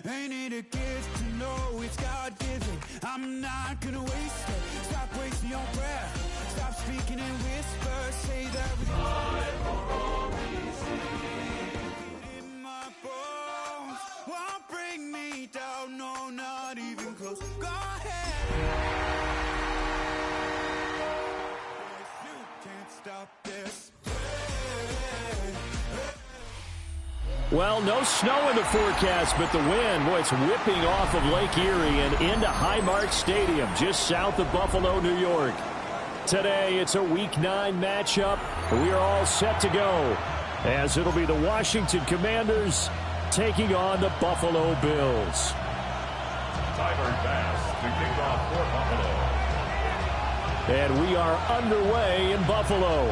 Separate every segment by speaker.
Speaker 1: Ain't it a gift to know it's God-given? I'm not gonna waste it. Stop wasting your breath. Stop speaking in whispers. Say that we in my bones won't bring me down. No, not even close. Go ahead. You can't stop this.
Speaker 2: Well, no snow in the forecast, but the wind, boy, it's whipping off of Lake Erie and into Highmark Stadium, just south of Buffalo, New York. Today, it's a Week 9 matchup. We are all set to go, as it'll be the Washington Commanders taking on the Buffalo Bills.
Speaker 3: Tyler Bass to kick off for Buffalo.
Speaker 2: And we are underway in Buffalo.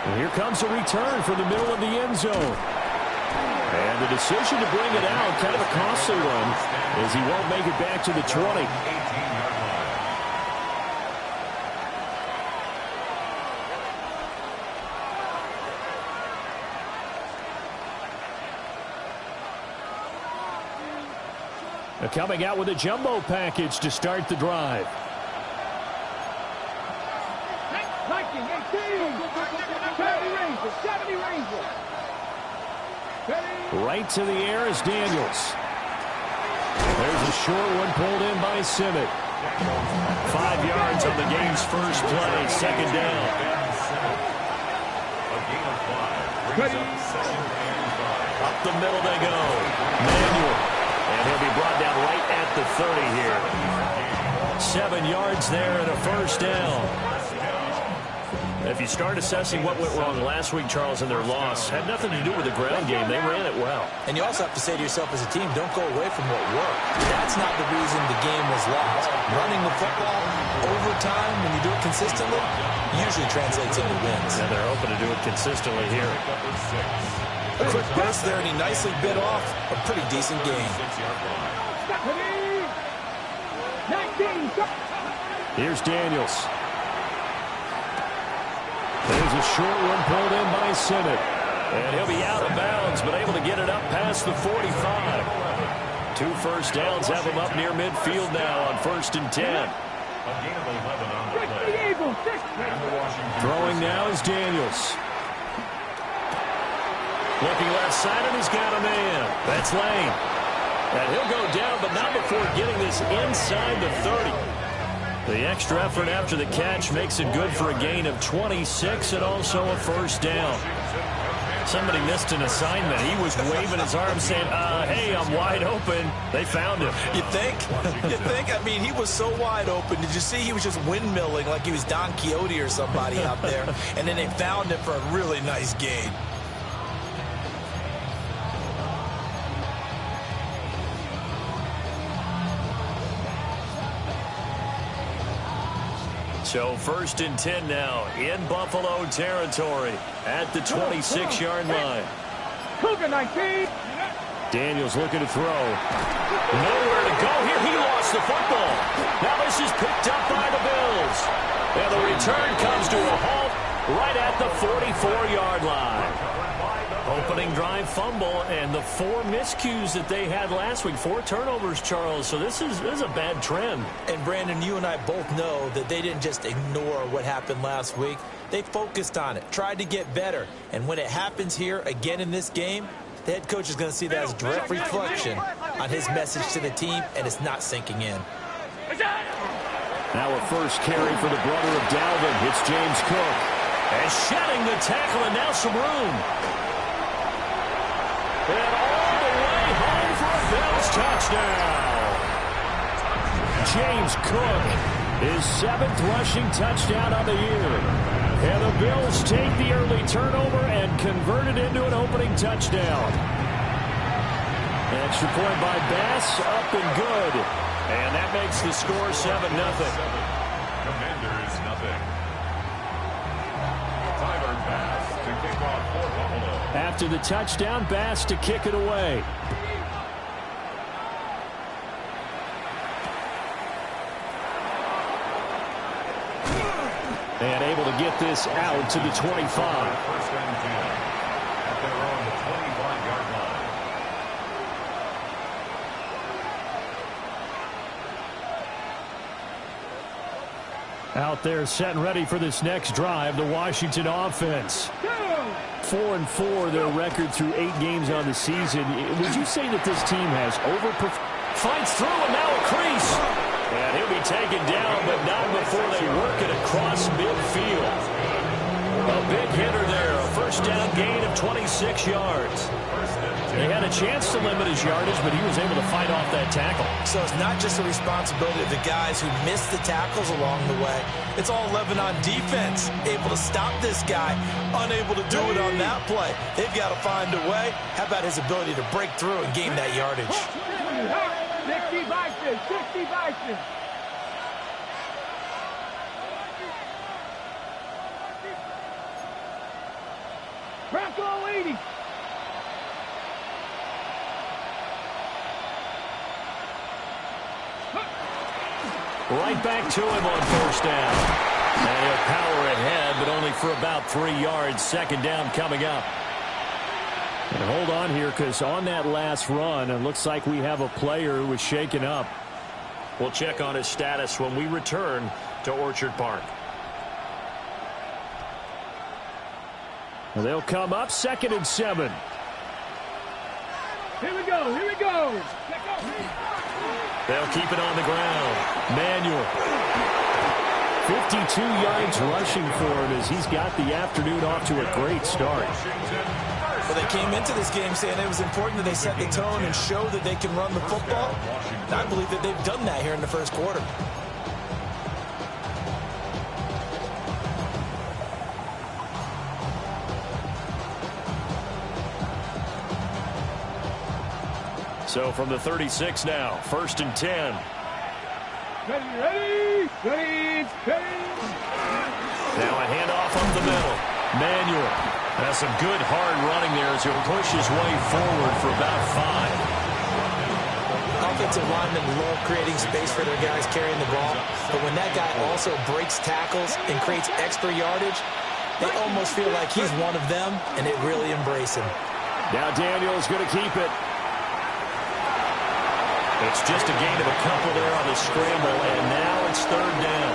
Speaker 2: And here comes a return from the middle of the end zone. And the decision to bring it out, kind of a costly one, as he won't make it back to the 20. Coming out with a jumbo package to start the drive. Right to the air is Daniels. There's a short one pulled in by Simic. 5 yards on the game's first play, second down. Up the middle they go. Manuel. And he'll be brought down right at the 30 here. 7 yards there and a first down. If you start assessing what went wrong last week, Charles, in their loss, had nothing to do with the ground game. They ran it well.
Speaker 4: And you also have to say to yourself as a team, don't go away from what worked. That's not the reason the game was lost. Running the football over time, when you do it consistently, usually translates into wins.
Speaker 2: And they're hoping to do it consistently here.
Speaker 4: A quick burst there, and he nicely bit off a pretty decent gain.
Speaker 2: Here's Daniels. There's a short one pulled in by Simic. And he'll be out of bounds, but able to get it up past the 45. 2 first downs have him up near midfield now on 1st and 10. Throwing now is Daniels. Looking left side, and he's got a man. That's Lane. And he'll go down, but not before getting this inside the 30. The extra effort after the catch makes it good for a gain of 26 and also a first down. Somebody missed an assignment. He was waving his arm saying, hey, I'm wide open. They found him.
Speaker 4: You think? You think? I mean, he was so wide open. Did you see he was just windmilling like he was Don Quixote or somebody out there? And then they found him for a really nice gain.
Speaker 2: So 1st and 10 now in Buffalo territory at the 26-yard line.
Speaker 5: Cougar 19.
Speaker 2: Daniels looking to throw. Nowhere to go here. He lost the football. Now this is picked up by the Bills. And the return comes to a halt right at the 44-yard line. Opening drive fumble, and the 4 miscues that they had last week. 4 turnovers, Charles. So this is a bad trend.
Speaker 4: And, Brandon, you and I both know that they didn't just ignore what happened last week. They focused on it, tried to get better. And when it happens here again in this game, the head coach is going to see that as direct reflection on his message to the team, and it's not sinking in.
Speaker 2: Now a first carry for the brother of Dalvin. It's James Cook. And shedding the tackle, and now some room. And all the way home for a Bills touchdown. James Cook, his 7th rushing touchdown on the year. And the Bills take the early turnover and convert it into an opening touchdown. Extra point by Bass, up and good. And that makes the score 7-0.
Speaker 3: Commanders nothing. Tyler Bass to kick off for Buffalo.
Speaker 2: After the touchdown, Bass to kick it away. And able to get this out to the 25.
Speaker 3: First and 10 at their own 25-yard line.
Speaker 2: Out there set and ready for this next drive, the Washington offense. 4-4 their record through 8 games on the season. Would you say that this team has overperformed? Finds through and now a crease. And he'll be taken down, but not before they work it across midfield. A big hitter there, a first down gain of 26 yards. They had a chance to limit his yardage, but he was able to fight off that tackle.
Speaker 4: So it's not just the responsibility of the guys who missed the tackles along the way. It's all 11 on defense, able to stop this guy, unable to do it on that play. They've got to find a way. How about his ability to break through and gain that yardage?
Speaker 5: 60 Vikings, 60 Vikings. Bronco 80.
Speaker 2: Right back to him on first down. And he'll power ahead, but only for about 3 yards. Second down coming up. And hold on here, because on that last run, it looks like we have a player who was shaken up. We'll check on his status when we return to Orchard Park. They'll come up 2nd and 7.
Speaker 5: Here we go, here we go.
Speaker 2: They'll keep it on the ground. Manuel. 52 yards rushing for him as he's got the afternoon off to a great start.
Speaker 4: Well, they came into this game saying it was important that they set the tone and show that they can run the football. And I believe that they've done that here in the first quarter.
Speaker 2: So from the 36 now, 1st and 10.
Speaker 5: Ready, ready, ready, ready.
Speaker 2: Now a handoff up the middle. Manuel has some good hard running there as he'll push his way forward for about 5.
Speaker 4: Offensive linemen love creating space for their guys carrying the ball, but when that guy also breaks tackles and creates extra yardage, they almost feel like he's one of them, and they really embrace him.
Speaker 2: Now Daniel's going to keep it. It's just a gain of a couple there on the scramble, and now it's 3rd down.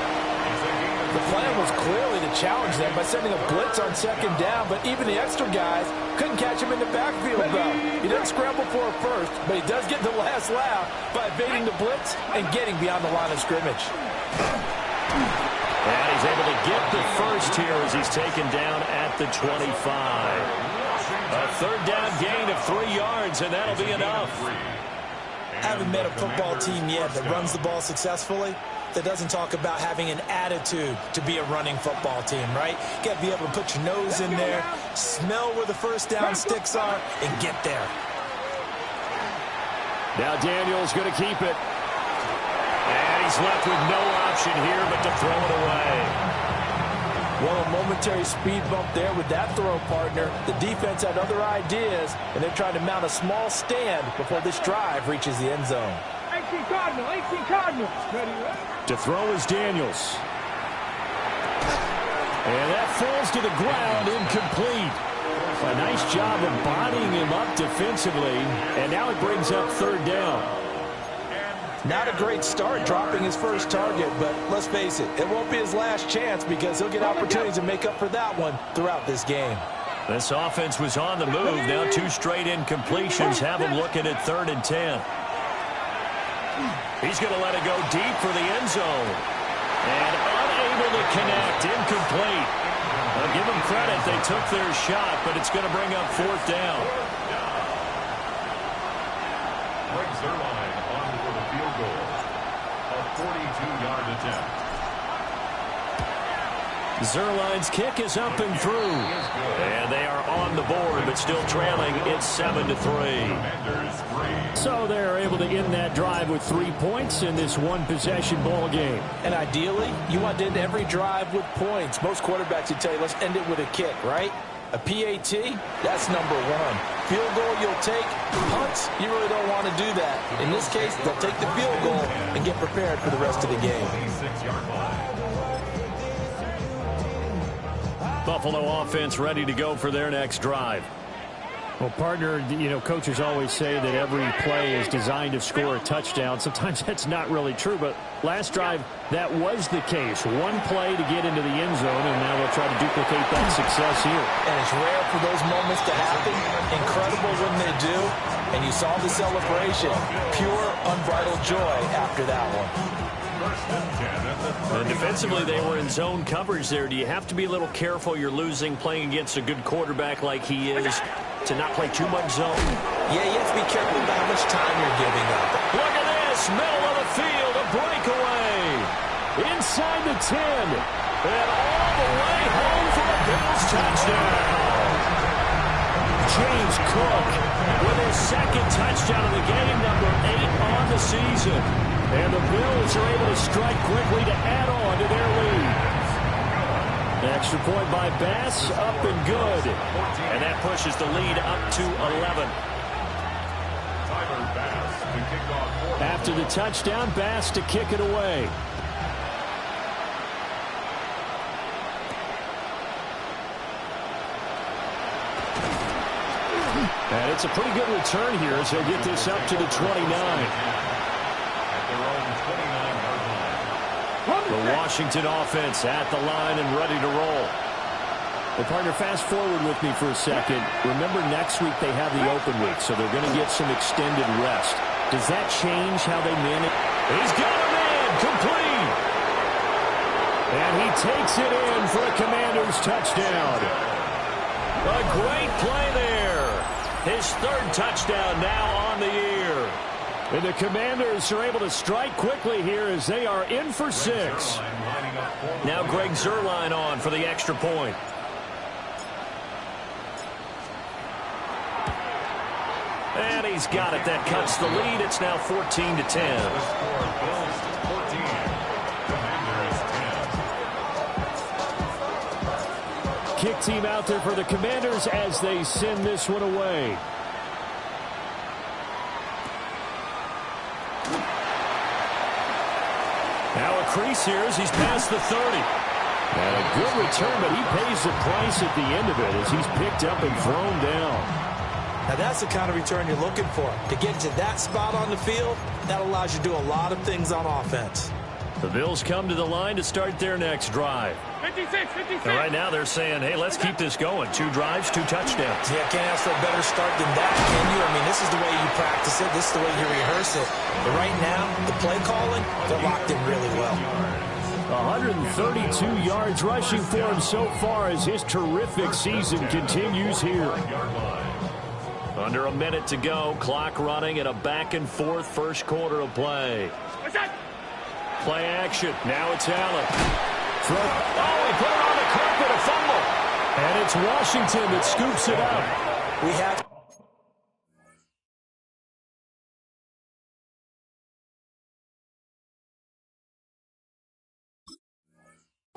Speaker 6: The plan was clearly to challenge them by sending a blitz on 2nd down, but even the extra guys couldn't catch him in the backfield, though. He doesn't scramble for a first, but he does get the last laugh by evading the blitz and getting beyond the line of scrimmage.
Speaker 2: And he's able to get the first here as he's taken down at the 25. A 3rd down gain of 3 yards, and that'll be enough.
Speaker 4: Haven't met a football team yet that runs the ball successfully, that doesn't talk about having an attitude to be a running football team, right? You got to be able to put your nose in there, smell where the first down sticks are, and get there.
Speaker 2: Now Daniel's going to keep it. And he's left with no option here but to throw it away.
Speaker 6: Well, a momentary speed bump there with that throw, partner. The defense had other ideas, and they're trying to mount a small stand before this drive reaches the end zone.
Speaker 5: 18 Cardinals, 18 Cardinals. Ready, ready.
Speaker 2: To throw is Daniels. And that falls to the ground, incomplete. A nice job of bodying him up defensively, and now it brings up 3rd down.
Speaker 6: Not a great start dropping his first target, but let's face it, it won't be his last chance because he'll get opportunities to make up for that one throughout this game.
Speaker 2: This offense was on the move. Now 2 straight incompletions have him looking at 3rd and 10. He's going to let it go deep for the end zone. And unable to connect, incomplete. I'll give them credit. They took their shot, but it's going to bring up 4th down.
Speaker 3: Brings their line on for the field goal. A 42-yard attempt.
Speaker 2: Zerline's kick is up and through. And they are on the board, but still trailing. It's 7-3. So they're able to end that drive with 3 points in this one-possession ball game.
Speaker 6: And ideally, you want to end every drive with points. Most quarterbacks would tell you, let's end it with a kick, right? A PAT, that's number 1. Field goal you'll take. Punts, you really don't want to do that. In this case, they'll take the field goal and get prepared for the rest of the game.
Speaker 2: Buffalo offense ready to go for their next drive.
Speaker 7: Well, partner, coaches always say that every play is designed to score a touchdown. Sometimes that's not really true, but last drive, that was the case. One play to get into the end zone, and now they'll try to duplicate that success here.
Speaker 4: And it's rare for those moments to happen. Incredible when they do. And you saw the celebration. Pure, unbridled joy after that one.
Speaker 2: And defensively, they were in zone coverage there. Do you have to be a little careful? You're losing, playing against a good quarterback like he is, to not play too much zone?
Speaker 4: Yeah, you have to be careful about how much time you're giving up.
Speaker 2: Look at this, middle of the field, a breakaway. Inside the 10, and all the way home for a Bills touchdown. James Cook with his second touchdown of the game, number 8 on the season. And the Bills are able to strike quickly to add on to their lead. Extra point by Bass, up and good. And that pushes the lead up to 11.
Speaker 7: After the touchdown, Bass to kick it away.
Speaker 2: And it's a pretty good return here as he'll get this up to the 29. The Washington offense at the line and ready to roll.
Speaker 7: Well, partner, fast forward with me for a second. Remember, next week they have the open week, so they're going to get some extended rest. Does that change how they manage?
Speaker 2: He's got a man, complete.
Speaker 7: And he takes it in for a Commanders touchdown.
Speaker 2: A great play there. His third touchdown now on the year.
Speaker 7: And the Commanders are able to strike quickly here as they are in for 6.
Speaker 2: Now Greg Zuerlein on for the extra point. And he's got it. That cuts the lead. It's now 14-10.
Speaker 7: Kick team out there for the Commanders as they send this one away.
Speaker 2: Now a crease here as he's past the 30.
Speaker 7: And a good return, but he pays the price at the end of it as he's picked up and thrown down.
Speaker 4: Now that's the kind of return you're looking for. To get to that spot on the field, that allows you to do a lot of things on offense.
Speaker 2: The Bills come to the line to start their next drive.
Speaker 5: 56.
Speaker 2: And right now they're saying, hey, let's keep this going. 2 drives, 2 touchdowns.
Speaker 4: Yeah, can't ask for a better start than that, can you? I mean, this is the way you practice it. This is the way you rehearse it. But right now, the play calling, they're locked in really well.
Speaker 7: 132 yards rushing for him so far as his terrific season continues here.
Speaker 2: Under a minute to go. Clock running in a back-and-forth first quarter of play. Play action. Now it's Allen.
Speaker 7: Throw.
Speaker 2: Oh, he put it on the carpet, a fumble.
Speaker 7: And it's Washington that scoops it up.
Speaker 4: We have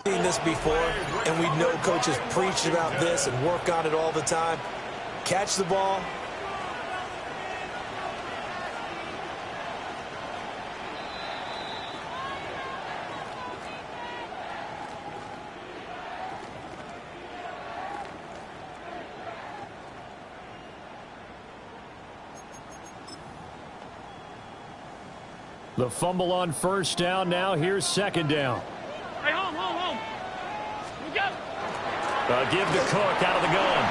Speaker 4: seen this before, and we know coaches preach about this and work on it all the time. Catch the ball.
Speaker 7: The fumble on first down. Now here's second down.
Speaker 5: Hey, home. Here we go.
Speaker 2: Give to Cook out of the gun.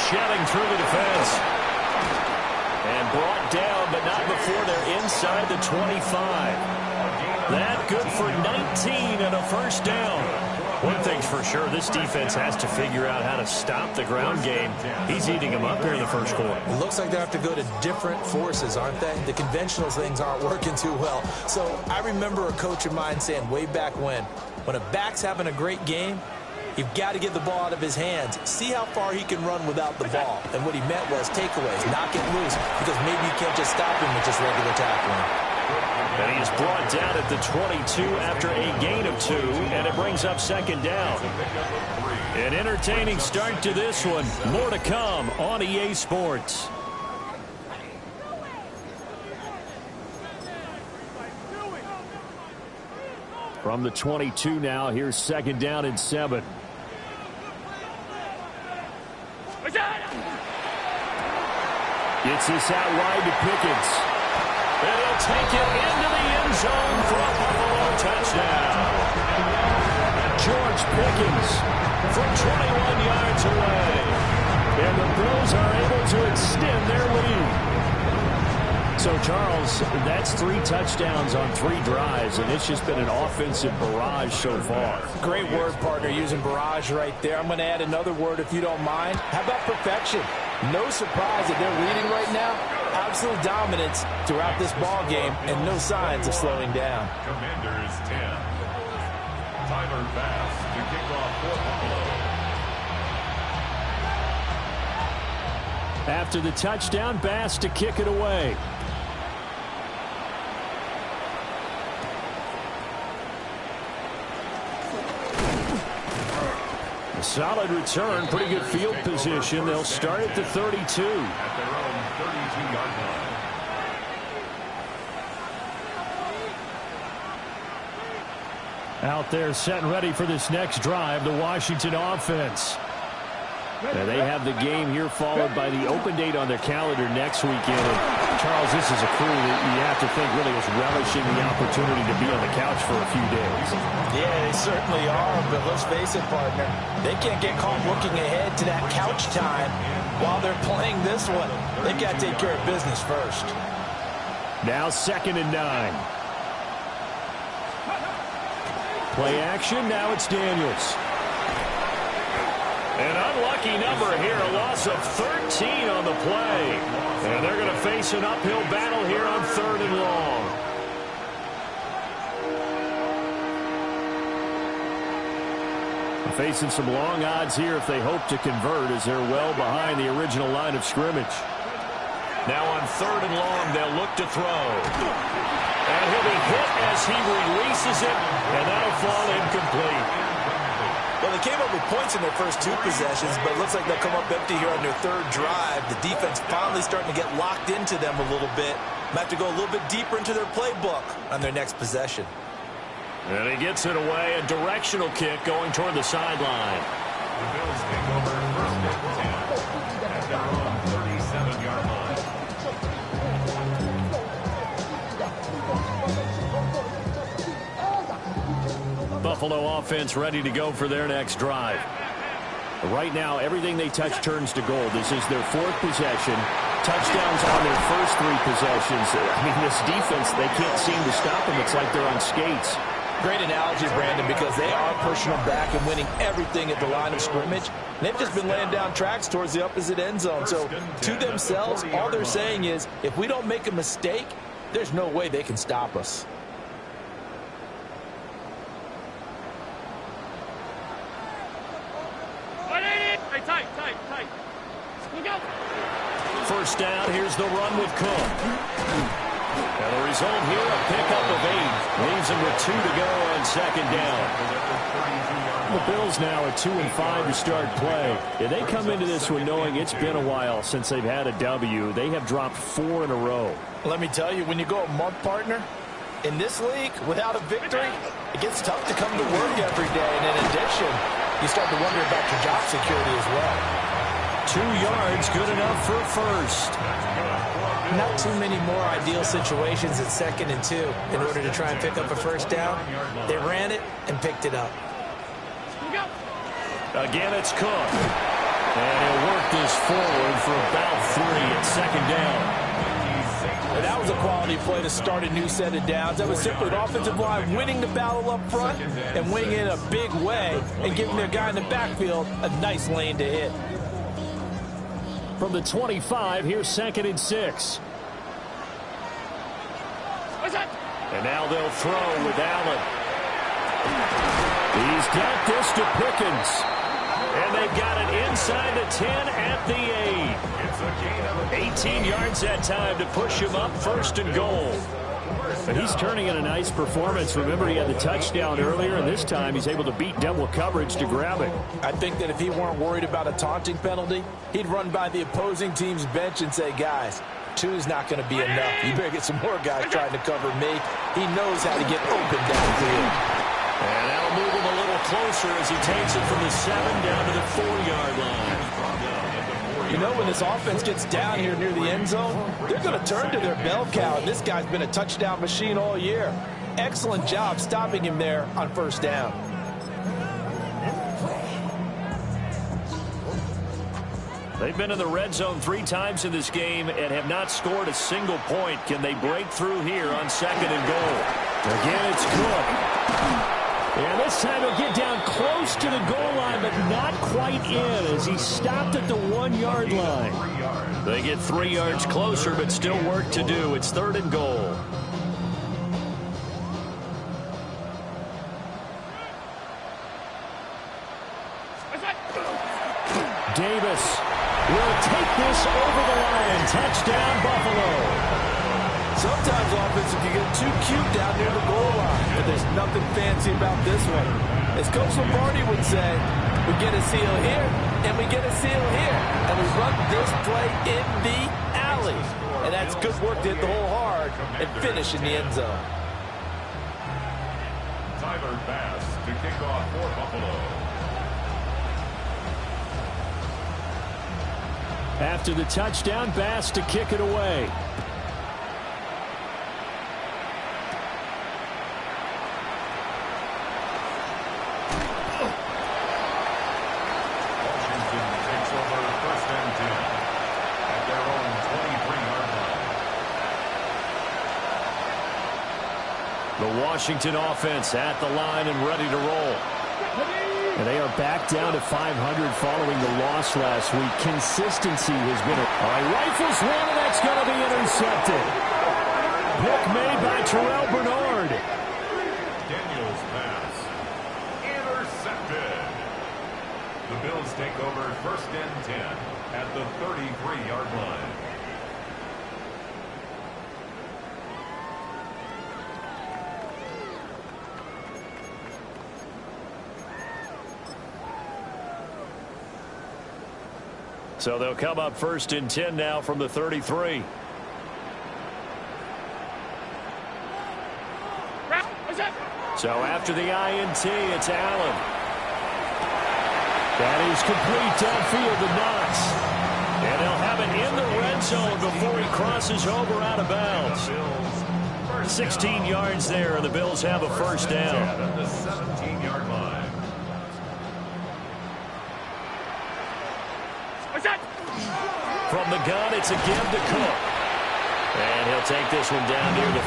Speaker 2: Shedding through the defense. And brought down, but not before they're inside the 25. That good for 19 and a first down. One thing's for sure, this defense has to figure out how to stop the ground game. He's eating them up here in the first quarter.
Speaker 4: It looks like they have to go to different forces, aren't they? The conventional things aren't working too well. So I remember a coach of mine saying way back when a back's having a great game, you've got to get the ball out of his hands. See how far he can run without the ball. And what he meant was takeaways, knock it loose, because maybe you can't just stop him with just regular tackling.
Speaker 2: And he is brought down at the 22 after a gain of 2, and it brings up second down. An entertaining start to this one. More to come on EA Sports. From the 22 now, here's second down and 7.
Speaker 7: Gets this out wide to Pickens.
Speaker 2: And he'll take it into the end zone for a Buffalo touchdown.
Speaker 7: George Pickens
Speaker 2: From 21 yards away.
Speaker 7: And the Bills are able to extend their lead. So, Charles, that's 3 touchdowns on 3 drives, and it's just been an offensive barrage so far.
Speaker 6: Great word, partner, using barrage right there. I'm going to add another word if you don't mind. How about perfection? No surprise that they're leading right now. Absolute dominance throughout this ball game and no signs of slowing down.
Speaker 3: Commanders 10. Tyler Bass to kick off for Buffalo.
Speaker 7: After the touchdown, Bass to kick it away. A solid return, pretty good field position. They'll start at the 32.
Speaker 3: At their own 32-yard line.
Speaker 7: Out there set and ready for this next drive, the Washington offense. Now they have the game here followed by the open date on their calendar next weekend. And Charles, this is a crew that you have to think really is relishing the opportunity to be on the couch for a few days.
Speaker 6: Yeah, they certainly are, but let's face it, partner. They can't get caught looking ahead to that couch time while they're playing this one. They've got to take care of business first.
Speaker 7: Now 2nd and 9. Play action, now it's Daniels.
Speaker 2: An unlucky number here, a loss of 13 on the play. And they're going to face an uphill battle here on 3rd and long.
Speaker 7: Facing some long odds here if they hope to convert, as they're well behind the original line of scrimmage.
Speaker 2: Now on 3rd and long, they'll look to throw. And he'll be hit as he releases it, and that'll fall incomplete.
Speaker 6: Well, they came up with points in their first 2 possessions, but it looks like they'll come up empty here on their 3rd drive. The defense finally starting to get locked into them a little bit. Might have to go a little bit deeper into their playbook on their next possession.
Speaker 2: And he gets it away, a directional kick going toward the sideline.
Speaker 3: The Bills take over 1st and 10 at their own 37-yard line.
Speaker 7: Buffalo offense ready to go for their next drive. Right now, everything they touch turns to gold. This is their 4th possession. Touchdowns on their first 3 possessions. I mean, this defense, they can't seem to stop them. It's like they're on skates.
Speaker 6: Great analogy, Brandon, because they are pushing them back and winning everything at the line of scrimmage. And they've just been laying down tracks towards the opposite end zone. So to themselves, all they're saying is, if we don't make a mistake, there's no way they can stop us.
Speaker 5: Tight. Look out.
Speaker 2: First down, here's the run with Cook. And the result here, a pickup of 8. Leaves him with 2 to go on 2nd down.
Speaker 7: The Bills now at 2-5 to start play. Yeah, they come into this one knowing it's been a while since they've had a W. They have dropped 4 in a row.
Speaker 6: Let me tell you, when you go a month, partner, in this league, without a victory, it gets tough to come to work every day. And in addition, you start to wonder about your job security as well.
Speaker 2: 2 yards, good enough for first.
Speaker 6: Not too many more ideal situations at 2nd and 2 in order to try and pick up a first down. They ran it and picked it up.
Speaker 2: Again, it's Cook. And he'll work this forward for about 3 at 2nd down.
Speaker 6: And that was a quality play to start a new set of downs. That was simply an offensive line winning the battle up front and winning it in a big way and giving their guy in the backfield a nice lane to hit.
Speaker 7: From the 25, here's 2nd and 6.
Speaker 2: And now they'll throw with Allen.
Speaker 7: He's got this to Pickens.
Speaker 2: And they've got it inside the 10 at the 8. 18 yards that time to push him up 1st and goal.
Speaker 7: But he's turning in a nice performance. Remember, he had the touchdown earlier, and this time he's able to beat double coverage to grab it.
Speaker 6: I think that if he weren't worried about a taunting penalty, he'd run by the opposing team's bench and say, guys, 2's not going to be enough. You better get some more guys trying to cover me. He knows how to get open downfield.
Speaker 2: And that'll move him a little closer as he takes it from the 7 down to the 4-yard line.
Speaker 6: You know, when this offense gets down here near the end zone, they're going to turn to their bell cow, and this guy's been a touchdown machine all year. Excellent job stopping him there on first down.
Speaker 7: They've been in the red zone 3 times in this game and have not scored a single point. Can they break through here on 2nd and goal? Again, it's Cook. And this time he'll get down close to the goal line, but not quite in as he stopped at the 1-yard line. They get 3 yards closer, but still work to do. It's 3rd and goal. Davis will take this over the line. Touchdown, Buffalo.
Speaker 6: Sometimes offense, if you get too cute down near the goal line, but there's nothing fancy about this one. As Coach Lombardi would say, we get a seal here, and we get a seal here, and we run this play in the alley. And that's good work to hit the hole hard and finish in the end zone.
Speaker 3: Tyler Bass to kick off for Buffalo.
Speaker 7: After the touchdown, Bass to kick it away. The Washington offense at the line and ready to roll. And they are back down to 500 following the loss last week. Consistency has been all right, rifles one, and that's going to be intercepted. Pick made by Terrell Bernard.
Speaker 3: Daniels pass. Intercepted. The Bills take over 1st and 10 at the 33-yard line.
Speaker 7: So they'll come up 1st and 10 now from the 33. So after the INT, it's Allen. That is complete downfield to Knox. And they'll have it in the red zone before he crosses over out of bounds. 16 yards there, and the Bills have a 1st down.
Speaker 3: At the 17-yard line.
Speaker 7: From the gun, it's again to Cook. And he'll take this one down near the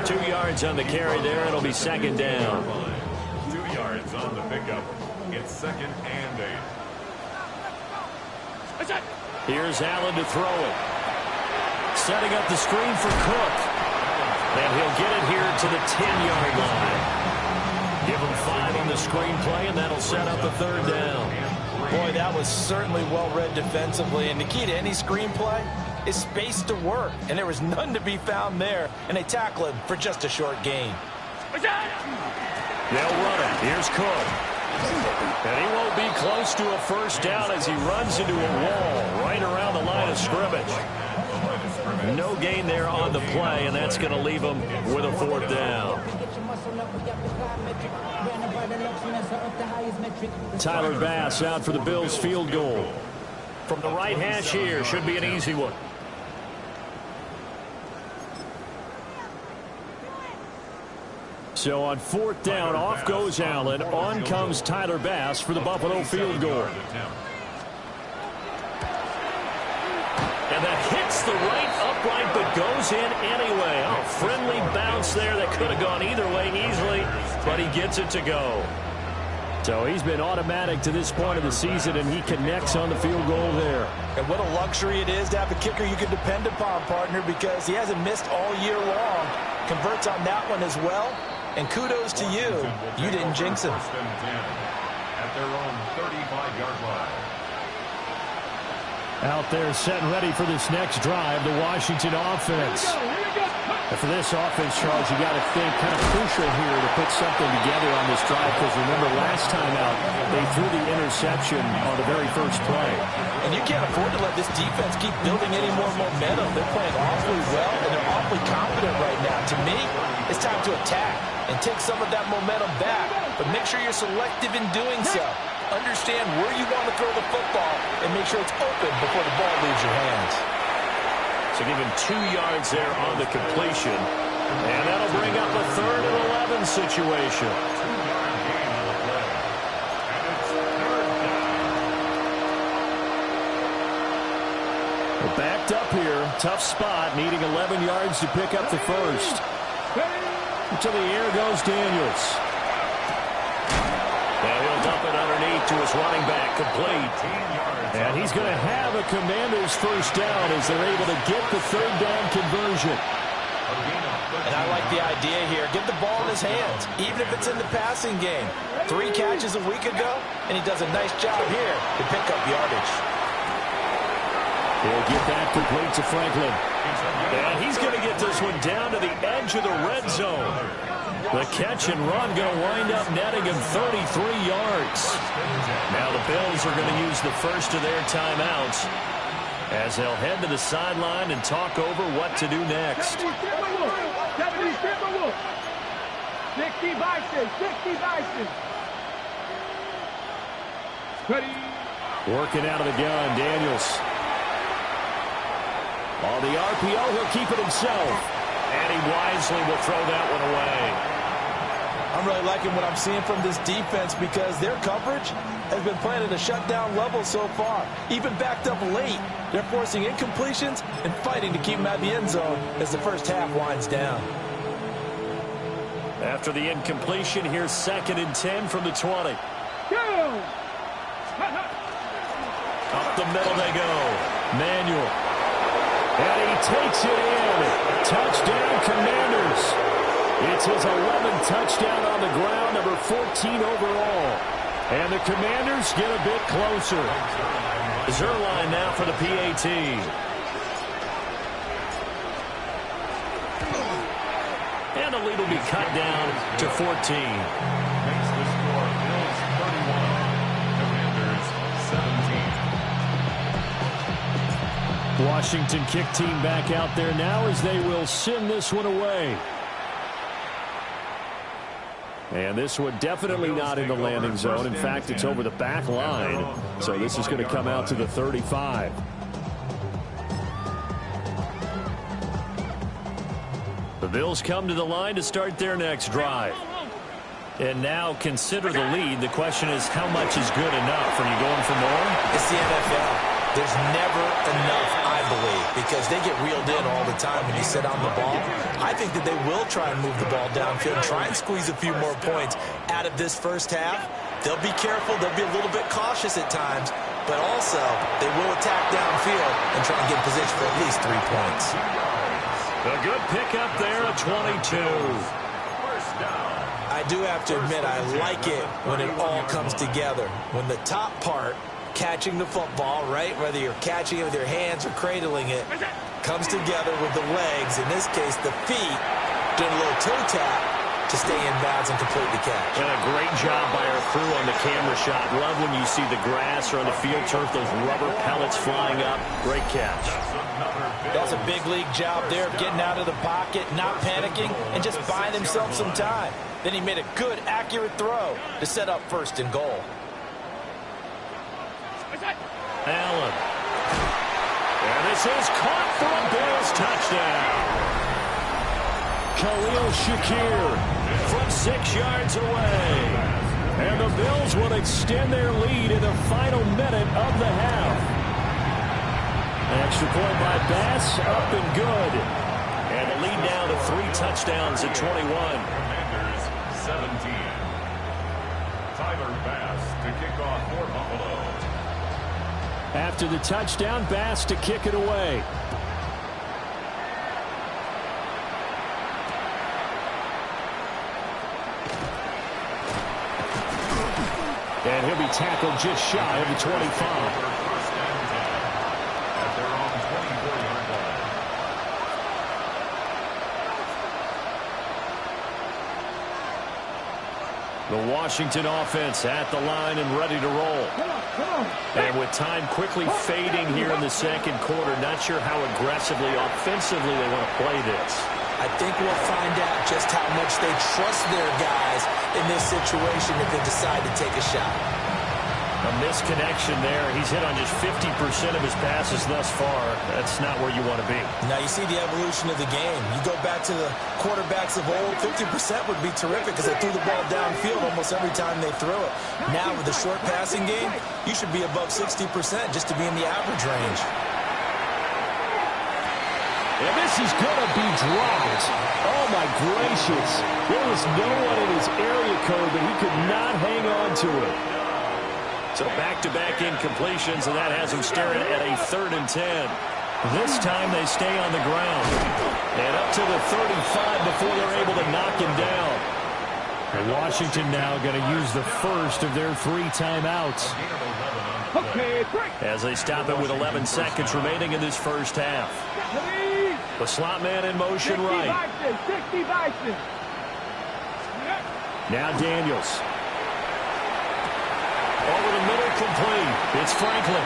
Speaker 7: 15. 2 yards on the carry there. It'll be 2nd down.
Speaker 3: 2 yards on the pickup. It's 2nd and 8.
Speaker 7: Here's Allen to throw it. Setting up the screen for Cook. And he'll get it here to the 10-yard line. Give him 5 on the screen play, and that'll set up a 3rd down.
Speaker 6: Boy, that was certainly well-read defensively. And the key to any screenplay is space to work. And there was none to be found there. And they tackle him for just a short gain.
Speaker 7: They'll run it. Here's Cook. And he won't be close to a 1st down as he runs into a wall right around the line of scrimmage. No gain there on the play, and that's going to leave him with a 4th down. Tyler Bass out for the Bills field goal. From the right hash here, should be an easy one. So on 4th down, off goes Allen. On comes Tyler Bass for the Buffalo field goal. And that hits the right upright, but goes in anyway. Oh, friendly bounce there that could have gone either way easily, but he gets it to go. So he's been automatic to this point of the season, and he connects on the field goal there.
Speaker 6: And what a luxury it is to have a kicker you can depend upon, partner, because he hasn't missed all year long. Converts on that one as well. And kudos to you. You didn't jinx him.
Speaker 3: 1st and 10 at their own 35-yard line.
Speaker 7: Out there set and ready for this next drive, the Washington offense. And for this offense, Charles, you got to think kind of crucial here to put something together on this drive, because remember last time out, they threw the interception on the very first play.
Speaker 6: And you can't afford to let this defense keep building any more momentum. They're playing awfully well, and they're awfully confident right now. To me, it's time to attack and take some of that momentum back, but make sure you're selective in doing so. Understand where you want to throw the football and make sure it's open before the ball leaves your hands.
Speaker 2: So give him 2 yards there on the completion. And that'll bring up a 3rd and 11 situation.
Speaker 3: 2-yard gain on the play. And it's 3rd down.
Speaker 7: Well, backed up here. Tough spot. Needing 11 yards to pick up the first. Until the air goes Daniels.
Speaker 2: And he'll dump it underneath to his running back. Complete.
Speaker 7: And he's going to have a Commanders first down as they're able to get the 3rd down conversion.
Speaker 6: And I like the idea here. Get the ball in his hands, even if it's in the passing game. 3 catches a week ago, and he does a nice job here to pick up yardage.
Speaker 7: He'll get that complete to Franklin.
Speaker 2: And he's going to get this one down to the edge of the red zone. The catch and run going to wind up netting him 33 yards. Now the Bills are going to use the first of their timeouts as they'll head to the sideline and talk over what to do next.
Speaker 5: 60 Bison, 60 Bison.
Speaker 7: Working out of the gun, Daniels. On the RPO, he'll keep it himself.
Speaker 2: And he wisely will throw that one away.
Speaker 6: I'm really liking what I'm seeing from this defense because their coverage has been playing at a shutdown level so far. Even backed up late, they're forcing incompletions and fighting to keep them out of the end zone as the first half winds down.
Speaker 2: After the incompletion, here's 2nd and 10 from the 20. Up the middle they go.
Speaker 7: Manuel. And he takes it in. Touchdown, Commanders. It's his 11th touchdown on the ground, number 14 overall. And the Commanders get a bit closer.
Speaker 2: Zerline now for the PAT. And the lead will be cut down to 14.
Speaker 3: Makes the score Bills 31, Commanders 17.
Speaker 7: Washington kick team back out there now as they will send this one away. And this one definitely not in the landing zone. In fact, it's over the back line. So this is going to come out to the 35. The Bills come to the line to start their next drive. And now consider the lead. The question is, how much is good enough? Are you going for more?
Speaker 6: It's the NFL. There's never enough, I believe, because they get reeled in all the time when you sit on the ball. I think that they will try and move the ball downfield and try and squeeze a few more points out of this first half. They'll be careful. They'll be a little bit cautious at times, but also they will attack downfield and try and get in position for at least 3 points.
Speaker 2: A good pickup there at 22.
Speaker 6: I do have to admit, I like it when it all comes together. When the top part, catching the football, right, whether you're catching it with your hands or cradling it, comes together with the legs, in this case the feet, doing a little toe tap to stay in bounds and complete the catch.
Speaker 2: And a great job by our crew on the camera shot. Love when you see the grass or on the field turf, those rubber pellets flying up. Great catch.
Speaker 6: That's a big league job there, getting out of the pocket, not panicking, and just buying himself some time. Then he made a good, accurate throw to set up 1st and goal.
Speaker 2: Allen. And this is caught for a Bills touchdown.
Speaker 7: Khalil Shakir
Speaker 2: From 6 yards away.
Speaker 7: And the Bills will extend their lead in the final minute of the half. An extra point by Bass, up and good.
Speaker 2: And the lead now to 3 touchdowns at 21.
Speaker 3: Commanders 17. Tyler Bass to kick off for Buffalo.
Speaker 7: After the touchdown, Bass to kick it away. And he'll be tackled just shy of the 25. The Washington offense at the line and ready to roll. And with time quickly fading here in the second quarter, not sure how aggressively, offensively they want to play this.
Speaker 6: I think we'll find out just how much they trust their guys in this situation if they decide to take a shot.
Speaker 7: A misconnection there. He's hit on just 50% of his passes thus far. That's not where you want to be.
Speaker 4: Now you see the evolution of the game. You go back to the quarterbacks of old, 50% would be terrific because they threw the ball downfield almost every time they threw it. Now with the short passing game, you should be above 60% just to be in the average range.
Speaker 7: And this is going to be dropped. Oh, my gracious. There was no one in his area code, but he could not hang on to it. So back-to-back incompletions, and that has him staring at a 3rd and 10. This time they stay on the ground. And up to the 35 before they're able to knock him down. And Washington now going to use the first of their 3 timeouts. As they stop it with 11 seconds remaining in this first half. The slot man in motion right. Now Daniels. Over the middle, complete. It's Franklin.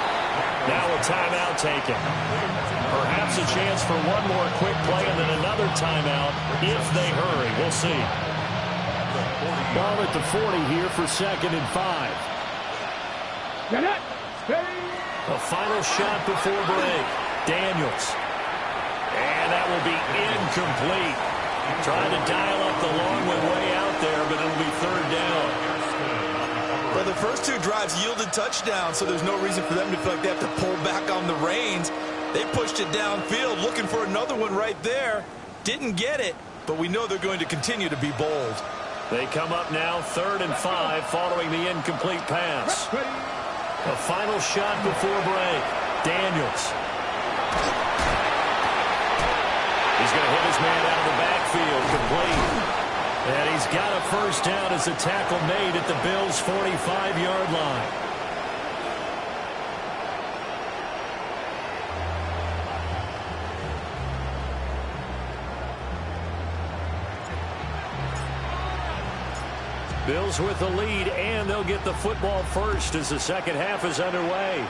Speaker 7: Now a timeout taken. Perhaps a chance for one more quick play and then another timeout if they hurry. We'll see. Ball at the 40 here for 2nd and 5. A final shot before break. Daniels. And that will be incomplete. Trying to dial up the long way out there, but it'll be 3rd down.
Speaker 4: Well, the first 2 drives yielded touchdowns, so there's no reason for them to feel like they have to pull back on the reins. They pushed it downfield, looking for another one right there. Didn't get it, but we know they're going to continue to be bold.
Speaker 7: They come up now 3rd and 5 following the incomplete pass. A final shot before break. Daniels. He's going to hit his man out of the backfield. Complete. And he's got a first down as a tackle made at the Bills' 45-yard line. Bills with the lead, and they'll get the football first as the second half is underway.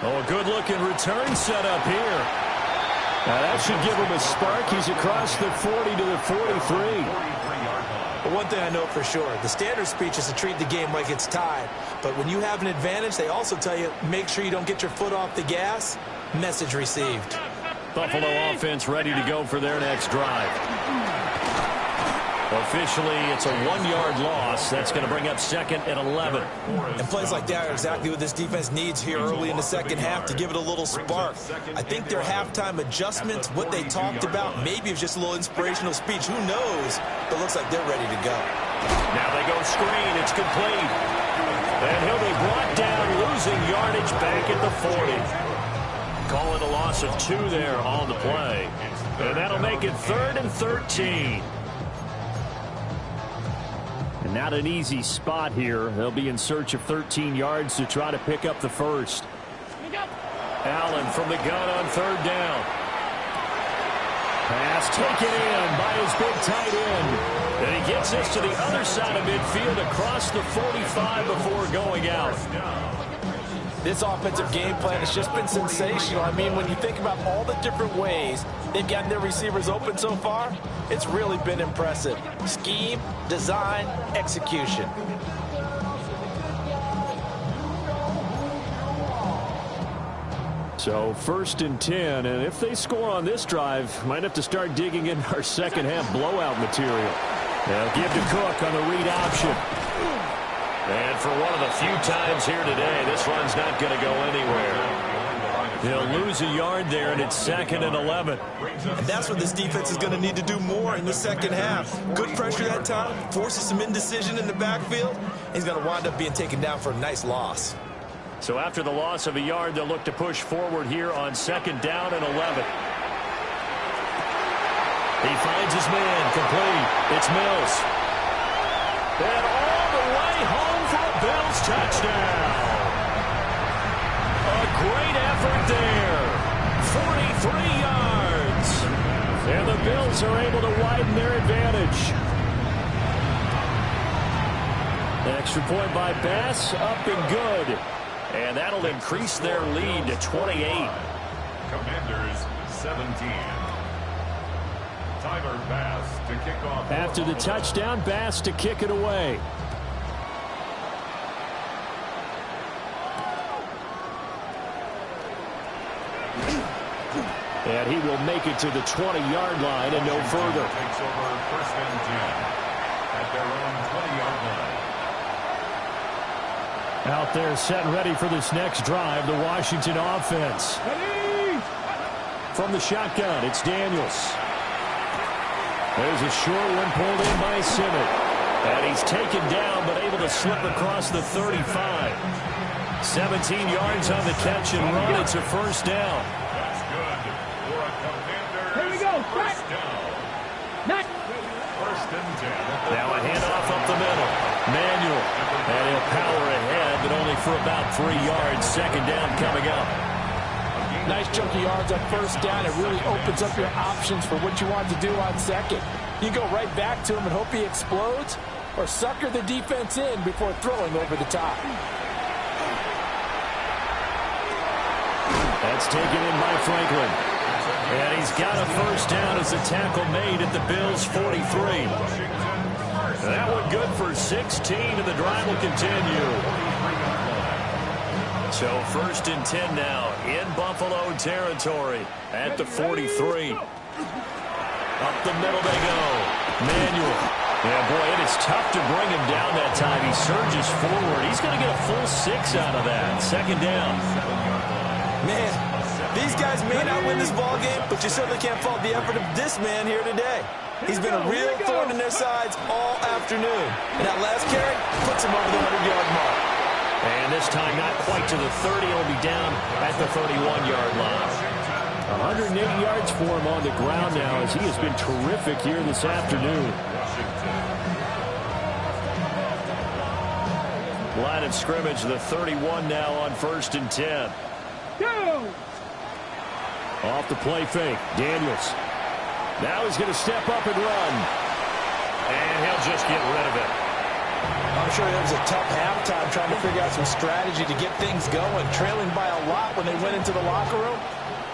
Speaker 7: Oh, a good-looking return set up here. Now that should give him a spark. He's across the 40 to the 43.
Speaker 4: But one thing I know for sure, the standard speech is to treat the game like it's tied. But when you have an advantage, they also tell you, make sure you don't get your foot off the gas. Message received.
Speaker 7: Buffalo offense ready to go for their next drive. Officially, it's a 1-yard loss. That's going to bring up 2nd and 11.
Speaker 4: And plays like that are exactly what this defense needs here early in the second half to give it a little spark. I think their halftime adjustments, what they talked about, maybe it was just a little inspirational speech. Who knows? But it looks like they're ready to go.
Speaker 7: Now they go screen. It's complete. And he'll be brought down, losing yardage back at the 40. Call it a loss of 2 there on the play. And that'll make it 3rd and 13. And not an easy spot here. They'll be in search of 13 yards to try to pick up the first. Allen from the gun on 3rd down. Pass taken in by his big tight end. And he gets this to the other side of midfield across the 45 before going out.
Speaker 6: This offensive game plan has just been sensational. I mean, when you think about all the different ways they've gotten their receivers open so far, it's really been impressive. Scheme, design, execution.
Speaker 7: So 1st and 10, and if they score on this drive, might have to start digging in our second half blowout material. They'll give to Cook on the read option. And for one of the few times here today, this run's not going to go anywhere. They'll lose a yard there, and it's 2nd and 11.
Speaker 4: And that's what this defense is going to need to do more in the second half. Good pressure that time, forces some indecision in the backfield. He's going to wind up being taken down for a nice loss.
Speaker 7: So after the loss of a yard, they'll look to push forward here on 2nd down and 11. He finds his man, complete. It's Mills. And all the way home for a Bills touchdown. A great effort there. 43 yards. And the Bills are able to widen their advantage. Extra point by Bass, up and good. And that'll increase their lead to 28.
Speaker 3: Commanders 17. Tyler Bass to kick off.
Speaker 7: After the touchdown, Bass to kick it away. And he will make it to the 20-yard line and no further.
Speaker 3: Takes over first and 10 at their own 20-yard line.
Speaker 7: Out there set and ready for this next drive, the Washington offense.
Speaker 5: Ready!
Speaker 7: From the shotgun, it's Daniels. There's a short one pulled in by Simmons. And he's taken down but able to slip across the 35. 17 yards on the catch and run. It's a first down.
Speaker 3: That's good for a Commanders.
Speaker 5: Here we go.
Speaker 3: First down.
Speaker 5: Next.
Speaker 3: First and 10.
Speaker 7: Now a handoff up the middle. Manuel. And he'll power ahead, but only for about 3 yards. Second down coming up.
Speaker 6: Nice chunky yards on first down. It really opens up your options for what you want to do on second. You go right back to him and hope he explodes, or sucker the defense in before throwing over the top.
Speaker 7: That's taken in by Franklin. And he's got a first down as a tackle made at the Bills' 43. That one good for 16, and the drive will continue. So first and 10 now in Buffalo territory at the 43. Up the middle they go. Manuel. Yeah, boy, it is tough to bring him down that time. He surges forward. He's going to get a full 6 out of that. Second down.
Speaker 4: Man, these guys may not win this ball game, but you certainly can't fault the effort of this man here today. He's been a real thorn in their sides all afternoon. And that last carry puts him over the 100-yard mark.
Speaker 7: And this time not quite to the 30. He'll be down at the 31-yard line. 180 yards for him on the ground now as he has been terrific here this afternoon. Line of scrimmage, the 31 now on first and 10.
Speaker 5: Go!
Speaker 7: Off the play fake, Daniels. Now he's going to step up and run. And he'll just get rid of it.
Speaker 4: I'm sure it was a tough halftime trying to figure out some strategy to get things going, trailing by a lot when they went into the locker room.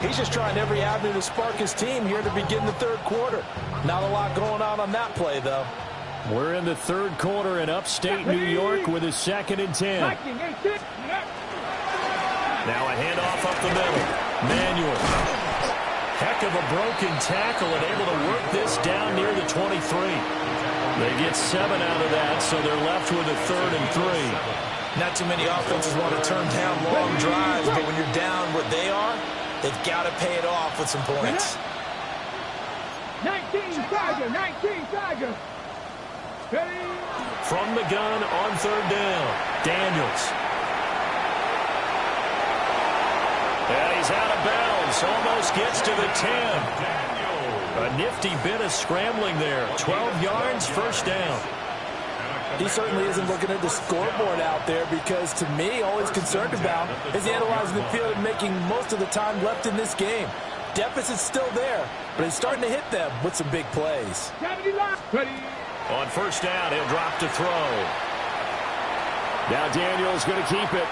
Speaker 4: He's just trying every avenue to spark his team here to begin the third quarter. Not a lot going on that play, though.
Speaker 7: We're in the third quarter in upstate New York with a second and 10. Now a handoff up the middle. Manuel. Heck of a broken tackle and able to work this down near the 23. They get 7 out of that, so they're left with a third and 3.
Speaker 4: Not too many offenses want to turn down long drives, but when you're down where they are, they've got to pay it off with some points.
Speaker 5: 19 Tiger, 19 Tiger. Ready?
Speaker 7: From the gun on third down, Daniels. And he's out of bounds, almost gets to the 10. A nifty bit of scrambling there. 12 yards, first down.
Speaker 6: He certainly isn't looking at the scoreboard out there because, to me, all he's concerned about is analyzing the field and making most of the time left in this game. Deficit's still there, but he's starting to hit them with some big plays.
Speaker 5: Ready?
Speaker 7: On first down, he'll drop to throw. Now Daniels going to keep it.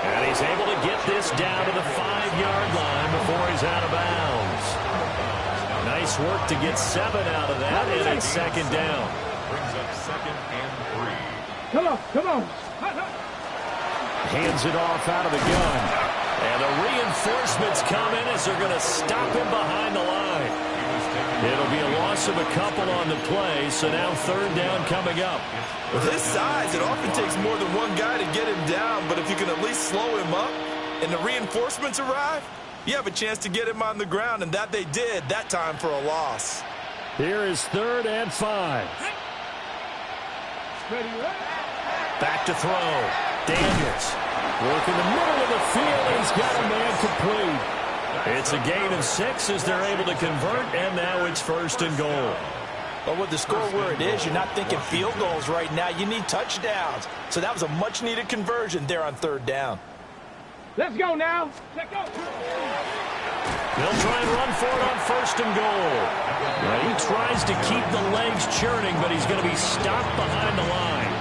Speaker 7: And he's able to get this down to the 5-yard line before he's out of bounds. Nice work to get 7 out of that, and it's second down.
Speaker 3: Brings up second and 3.
Speaker 5: Come on, come on.
Speaker 7: Hands it off out of the gun. And the reinforcements come in as they're going to stop him behind the line. It'll be a loss of a couple on the play, so now third down coming up.
Speaker 4: With his size, it often takes more than one guy to get him down, but if you can at least slow him up and the reinforcements arrive, you have a chance to get him on the ground, and that they did that time for a loss.
Speaker 7: Here is third and 5.
Speaker 5: Ready?
Speaker 7: Back to throw. Daniels. Work in the middle of the field, and he's got a man complete. It's a gain of 6 as they're able to convert, and now it's first and goal.
Speaker 4: But with the score where it is, you're not thinking field goals right now. You need touchdowns. So that was a much-needed conversion there on third down.
Speaker 5: Let's go now. Let's go.
Speaker 7: They'll try and run for it on first and goal. Well, he tries to keep the legs churning, but he's going to be stopped behind the line.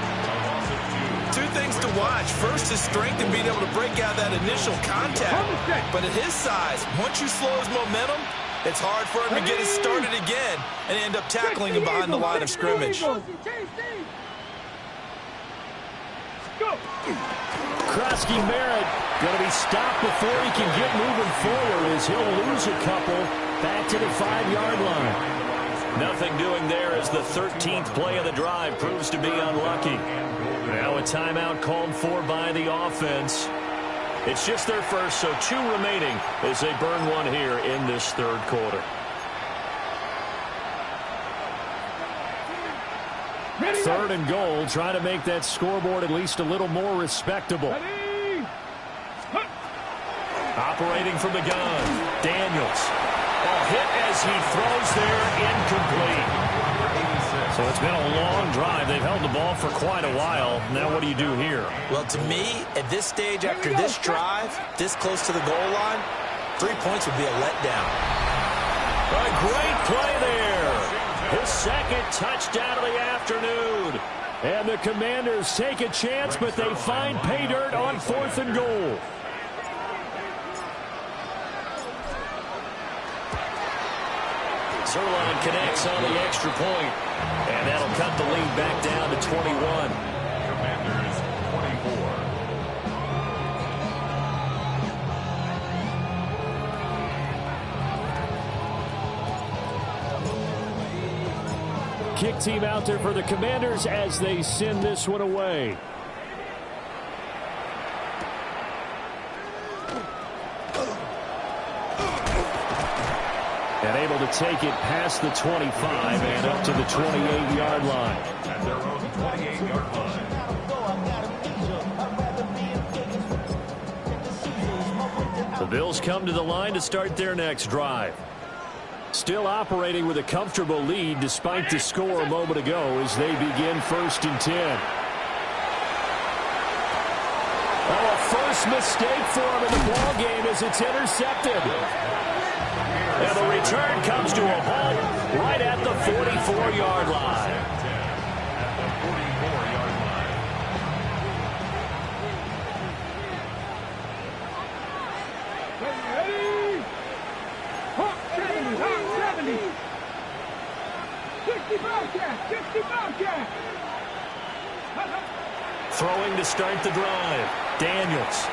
Speaker 4: Two things to watch. First, his strength and being able to break out that initial contact. But at his size, once you slow his momentum, it's hard for him to get it started again and end up tackling him behind the line of scrimmage.
Speaker 7: Krosky Merritt going to be stopped before he can get moving forward as he'll lose a couple back to the 5-yard line.
Speaker 2: Nothing doing there as the 13th play of the drive proves to be unlucky. Now a timeout called for by the offense. It's just their first, so 2 remaining as they burn one here in this third quarter.
Speaker 7: Third and goal, trying to make that scoreboard at least a little more respectable.
Speaker 2: Operating from the gun, Daniels. Hit as he throws there, incomplete. So it's been a long drive. They've held the ball for quite a while. Now what do you do here?
Speaker 4: Well, to me, at this stage, after this drive, this close to the goal line, 3 points would be a letdown.
Speaker 2: A great play there. His second touchdown of the afternoon.
Speaker 7: And the Commanders take a chance, but they find pay dirt on 4th and goal.
Speaker 2: Zerline connects on the extra point, and that'll cut the lead back down to 21.
Speaker 3: Commanders 24.
Speaker 7: Kick team out there for the Commanders as they send this one away. And able to take it past the 25 and up to the 28-yard line.
Speaker 3: At their own 28-yard line.
Speaker 7: The Bills come to the line to start their next drive. Still operating with a comfortable lead despite the score a moment ago as they begin 1st and 10. Oh, a first mistake for him in the ball game as it's intercepted.
Speaker 2: And the return comes to a halt right at the 44-yard line.
Speaker 3: At the 44-yard line.
Speaker 5: Ready? Hawk 70, Hawk 70. 60 Bobcat, 60 Bobcat.
Speaker 2: Throwing to start the drive. Daniels.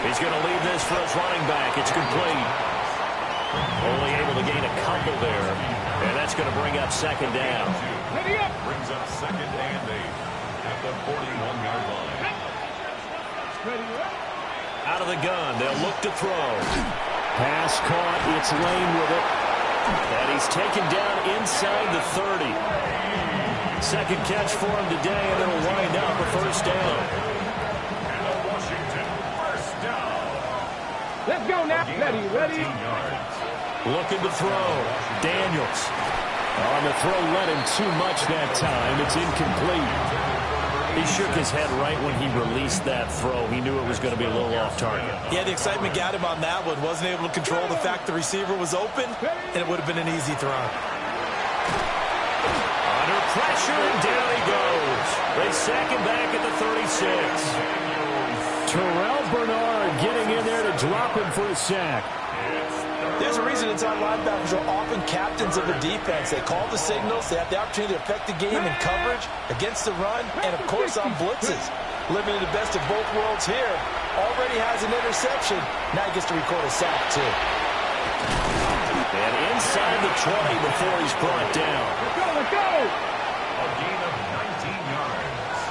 Speaker 2: He's going to leave this for his running back. It's complete. Only able to gain a couple there. And that's going to bring up 2nd down.
Speaker 5: Ready up.
Speaker 3: Brings up 2nd and 8 at the 41-yard line.
Speaker 5: Ready up.
Speaker 2: Out of the gun. They'll look to throw.
Speaker 7: Pass caught. It's Lane with it.
Speaker 2: And he's taken down inside the 30. Second catch for him today, and it'll wind up a 1st down.
Speaker 3: And a Washington 1st down.
Speaker 5: Let's go now. Ready, ready.
Speaker 3: 15 yards.
Speaker 2: Looking to throw. Daniels.
Speaker 7: On the throw, let him too much that time. It's incomplete.
Speaker 2: He shook his head right when he released that throw. He knew it was going to be a little off target.
Speaker 4: Yeah, the excitement got him on that one. Wasn't able to control the fact the receiver was open, and it would have been an easy throw.
Speaker 2: Under pressure, and down he goes. They sack him back at the 36.
Speaker 7: Terrell Bernard getting in there to drop him for a sack.
Speaker 4: There's a reason inside linebackers are often captains of the defense. They call the signals. They have the opportunity to affect the game in coverage, against the run, and, of course, on blitzes. Living in the best of both worlds here. Already has an interception. Now he gets to record a sack, too.
Speaker 2: And inside the 20 before he's brought down.
Speaker 5: Let's go, let's go.
Speaker 3: A gain of 19 yards.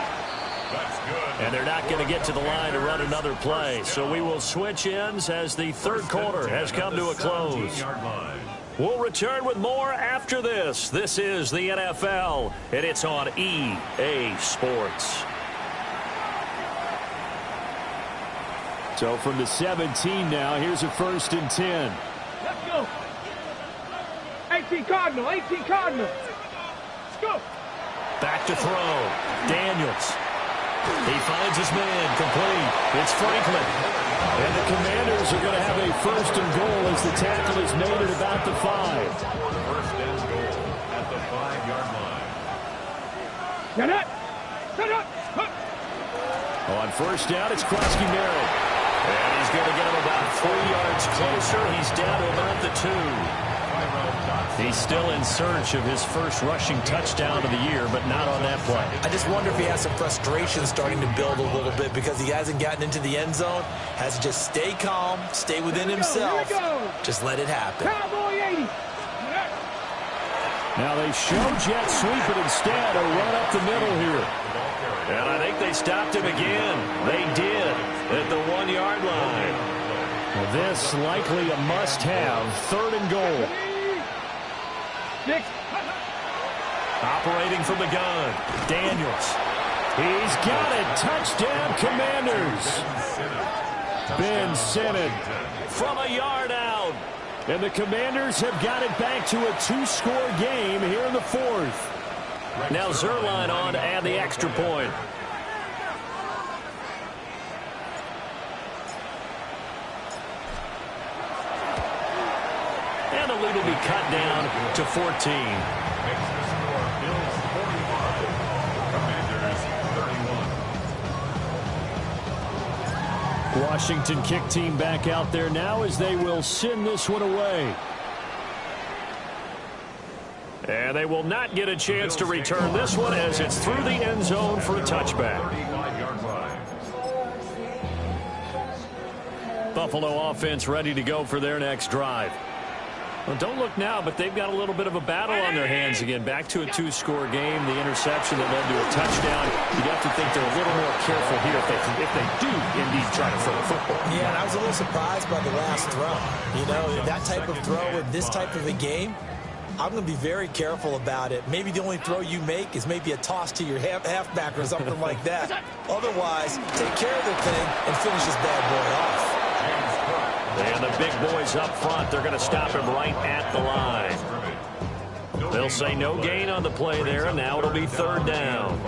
Speaker 3: That's good.
Speaker 2: And they're not going to get to the line to run another play. So we will switch ends as the third quarter has come to a close. We'll return with more after this. This is the NFL, and it's on EA Sports.
Speaker 7: So from the 17 now, here's a 1st and 10.
Speaker 5: Let's go. 18 Cardinal, 18 Cardinal. Let's go.
Speaker 2: Back to throw. Daniels. He finds his man, complete. It's Franklin.
Speaker 7: And the Commanders are going to have a 1st and goal as the tackle is made at about the 5.
Speaker 3: 1st and goal at the 5-yard line.
Speaker 5: Shut up. Shut up.
Speaker 7: On 1st down, it's Krosky Merritt.
Speaker 2: And he's going to get him about 3 yards closer. He's down to about the 2.
Speaker 7: He's still in search of his first rushing touchdown of the year, but not on that play.
Speaker 4: I just wonder if he has some frustration starting to build a little bit because he hasn't gotten into the end zone. Has to just stay calm, stay within himself. Just let it happen.
Speaker 5: Cowboy 80.
Speaker 7: Now they show jet sweep, but instead a run up the middle here.
Speaker 2: And I think they stopped him again. They did at the 1-yard line.
Speaker 7: Well, this likely a must-have. 3rd and goal.
Speaker 2: Operating from the gun, Daniels.
Speaker 7: He's got it. Touchdown, Commanders. Ben Simmons
Speaker 2: From a yard out.
Speaker 7: And the Commanders have got it back to a 2-score game here in the 4th.
Speaker 2: Now Zerline on to add the extra point. And the lead will be cut down to 14.
Speaker 3: Extra score, Bills 45, Commanders 31.
Speaker 7: Washington kick team back out there now as they will send this one away.
Speaker 2: And they will not get a chance to return this one as it's through the end zone for a touchback.
Speaker 3: 35-yard line.
Speaker 7: Buffalo offense ready to go for their next drive. Well, don't look now, but they've got a little bit of a battle on their hands again. Back to a 2-score game. The interception that led to a touchdown. You'd have to think they're a little more careful here if they do indeed try to throw the football.
Speaker 4: Yeah, and I was a little surprised by the last throw. You know, that type of throw in this type of a game, I'm going to be very careful about it. Maybe the only throw you make is maybe a toss to your halfback or something like that. Otherwise, take care of the thing and finish this bad boy off.
Speaker 2: And the big boys up front, they're going to stop him right at the line. They'll say no gain on the play there, and now it'll be 3rd down.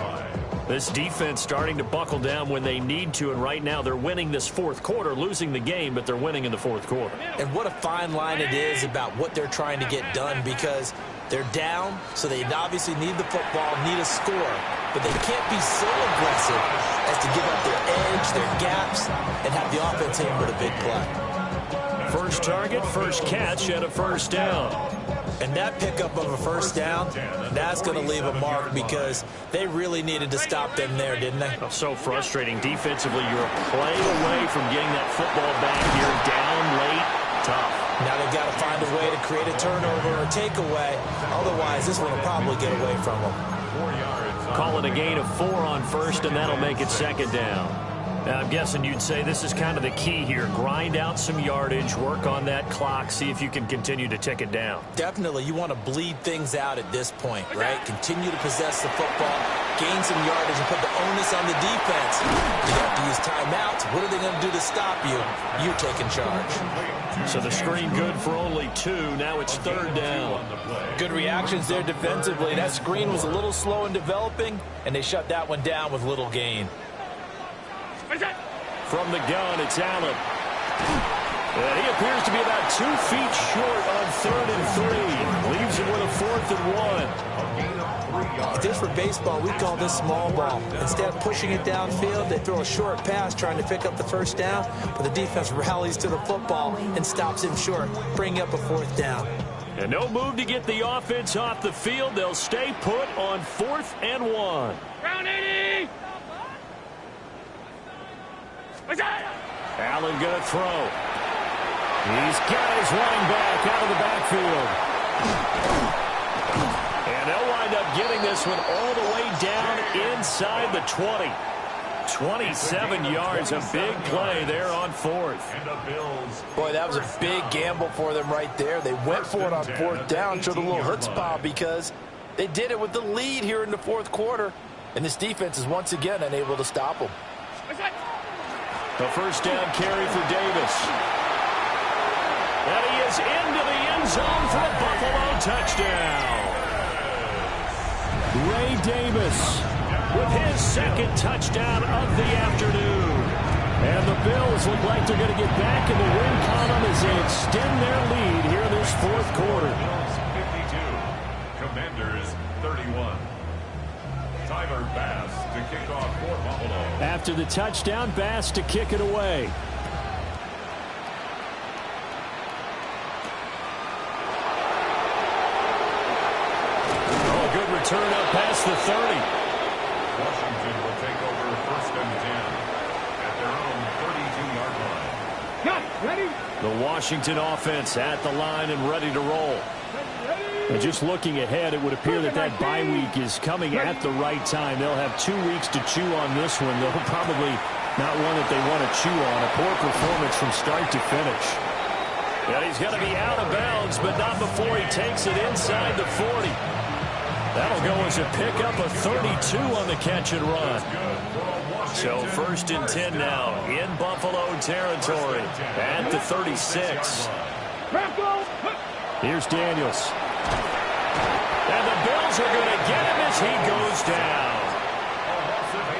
Speaker 2: This defense starting to buckle down when they need to, and right now they're winning this 4th quarter, losing the game, but they're winning in the 4th quarter.
Speaker 4: And what a fine line it is about what they're trying to get done because they're down, so they obviously need the football, need a score, but they can't be so aggressive as to give up their edge, their gaps, and have the offense hit with a big play.
Speaker 2: First target, first catch, and a 1st down.
Speaker 4: And that pickup of a 1st down, that's going to leave a mark because they really needed to stop them there, didn't they?
Speaker 2: Oh, so frustrating. Defensively, you're a play away from getting that football back here. Down late, tough.
Speaker 4: Now they've got to find a way to create a turnover or takeaway. Otherwise, this one will probably get away from them.
Speaker 2: Call it a gain of 4 on 1st, and that'll make it 2nd down. Now, I'm guessing you'd say this is kind of the key here. Grind out some yardage, work on that clock, see if you can continue to tick it down.
Speaker 4: Definitely, you want to bleed things out at this point, right? Continue to possess the football, gain some yardage, and put the onus on the defense. You have to use timeouts. What are they going to do to stop you? You're taking charge.
Speaker 2: So the screen good for only 2. Now it's 3rd down.
Speaker 6: Good reactions there defensively. That screen was a little slow in developing, and they shut that one down with little gain.
Speaker 2: From the gun, it's Allen. And he appears to be about 2 feet short on 3rd and 3. Leaves him with a 4th and 1.
Speaker 4: Just for baseball, we call this small ball. Instead of pushing it downfield, they throw a short pass trying to pick up the 1st down, but the defense rallies to the football and stops him short, bringing up a 4th down.
Speaker 2: And no move to get the offense off the field. They'll stay put on 4th and 1.
Speaker 5: Round 80.
Speaker 2: Allen going to throw. He's got his running back out of the backfield. And they'll wind up getting this one all the way down inside the 20. 27 yards, a big play there on 4th.
Speaker 6: Boy, that was a big gamble for them right there. They went for it on 4th down, showed a little chutzpah because they did it with the lead here in the 4th quarter. And this defense is once again unable to stop them.
Speaker 2: The 1st down carry for Davis. And he is into the end zone for a Buffalo touchdown.
Speaker 7: Ray Davis
Speaker 2: with his 2nd touchdown of the afternoon.
Speaker 7: And the Bills look like they're going to get back in the win column as they extend their lead here in this 4th quarter.
Speaker 3: Bills 52, Commanders 31. Tyler Bass to kick off for Buffalo.
Speaker 7: After the touchdown, Bass to kick it away.
Speaker 2: return up past the 30.
Speaker 3: Washington will take over 1st and 10 at their own 32-yard line.
Speaker 5: Got it. Ready?
Speaker 7: The Washington offense at the line and ready to roll. And just looking ahead, it would appear that that bye week is coming at the right time. They'll have 2 weeks to chew on this one. They'll probably not one that they want to chew on. A poor performance from start to finish.
Speaker 2: And he's going to be out of bounds, but not before he takes it inside the 40. That'll go as a pickup of 32 on the catch and run. So 1st and 10 now in Buffalo territory at the 36.
Speaker 7: Here's Daniels.
Speaker 2: And the Bills are going to get him as he goes down.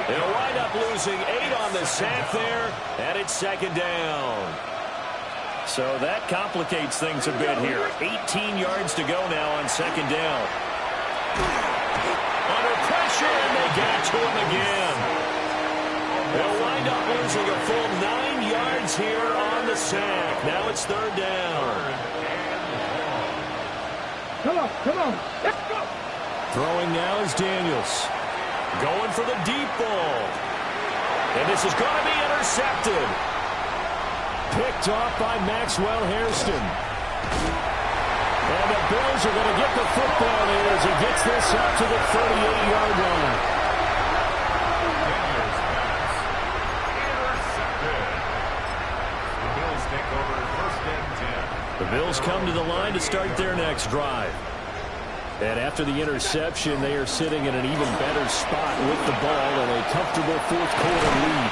Speaker 2: They'll wind up losing 8 on the sack there, and it's 2nd down. So that complicates things a bit here. 18 yards to go now on 2nd down. Under pressure, and they get to him again. They'll wind up losing a full 9 yards here on the sack. Now it's 3rd down.
Speaker 5: Come on. Let's go.
Speaker 7: Throwing now is Daniels.
Speaker 2: Going for the deep ball. And this is going to be intercepted.
Speaker 7: Picked off by Maxwell Hairston. And the Bills are going to get the football there as he gets this up to the 38-yard line.
Speaker 3: The Bills take over 1st and 10.
Speaker 7: The Bills come to the line to start their next drive. And after the interception, they are sitting in an even better spot with the ball and a comfortable 4th quarter lead.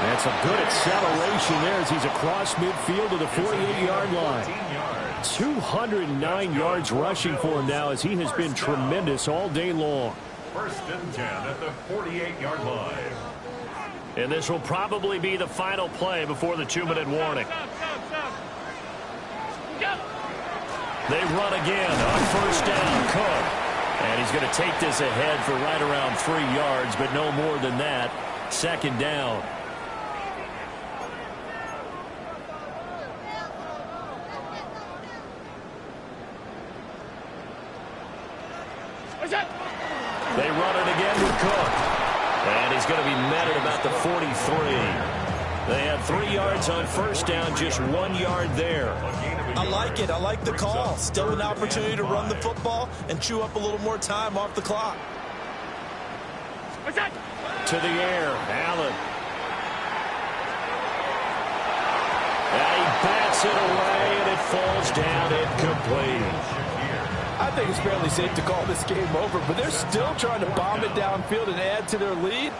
Speaker 7: That's a good acceleration there as he's across midfield to the 48-yard line. 209 yards rushing for him now as he has been tremendous all day long.
Speaker 3: 1st and 10 at the 48-yard line.
Speaker 2: And this will probably be the final play before the 2-minute warning. They run again on 1st down. Cook. And he's going to take this ahead for right around 3 yards, but no more than that. 2nd down. They run it again with Cook. And he's going to be met at about the 43. They have 3 yards on 1st down, just 1 yard there.
Speaker 4: I like it. I like the call. Still an opportunity to run the football and chew up a little more time off the clock.
Speaker 2: To the air, Allen. And he bats it away, and it falls down incomplete.
Speaker 6: I think it's fairly safe to call this game over, but they're still trying to bomb it downfield and add to their lead.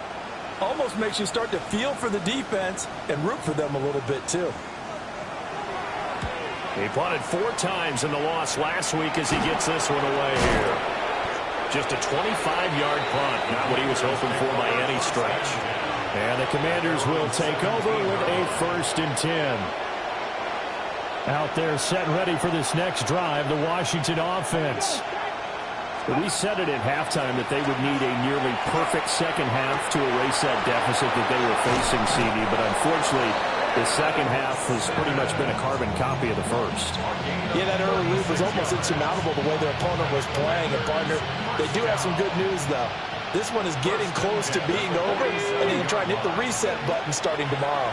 Speaker 6: Almost makes you start to feel for the defense and root for them a little bit, too.
Speaker 2: He punted 4 times in the loss last week as he gets this one away here. Just a 25-yard punt, not what he was hoping for by any stretch.
Speaker 7: And the Commanders will take over with a 1st and 10. Out there set and ready for this next drive, the Washington offense. We said it at halftime that they would need a nearly perfect second half to erase that deficit that they were facing, CD, but unfortunately, the second half has pretty much been a carbon copy of the first.
Speaker 6: Yeah, that early lead was almost insurmountable the way their opponent was playing. And, partner, they do have some good news, though. This one is getting close to being over, and they can try and hit the reset button starting tomorrow.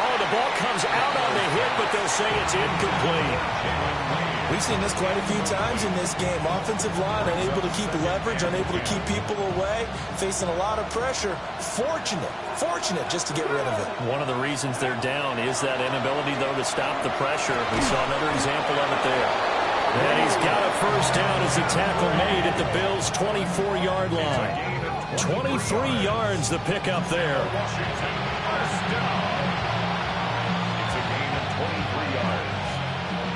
Speaker 2: Oh, the ball comes out on the hit, but they'll say it's incomplete.
Speaker 4: We've seen this quite a few times in this game. Offensive line unable to keep leverage, unable to keep people away, facing a lot of pressure. Fortunate just to get rid of it.
Speaker 2: One of the reasons they're down is that inability, though, to stop the pressure. We saw another example of it there. And he's got a 1st down as the tackle made at the Bills' 24-yard line. 23 yards the pickup there.
Speaker 3: It's a gain of 23 yards.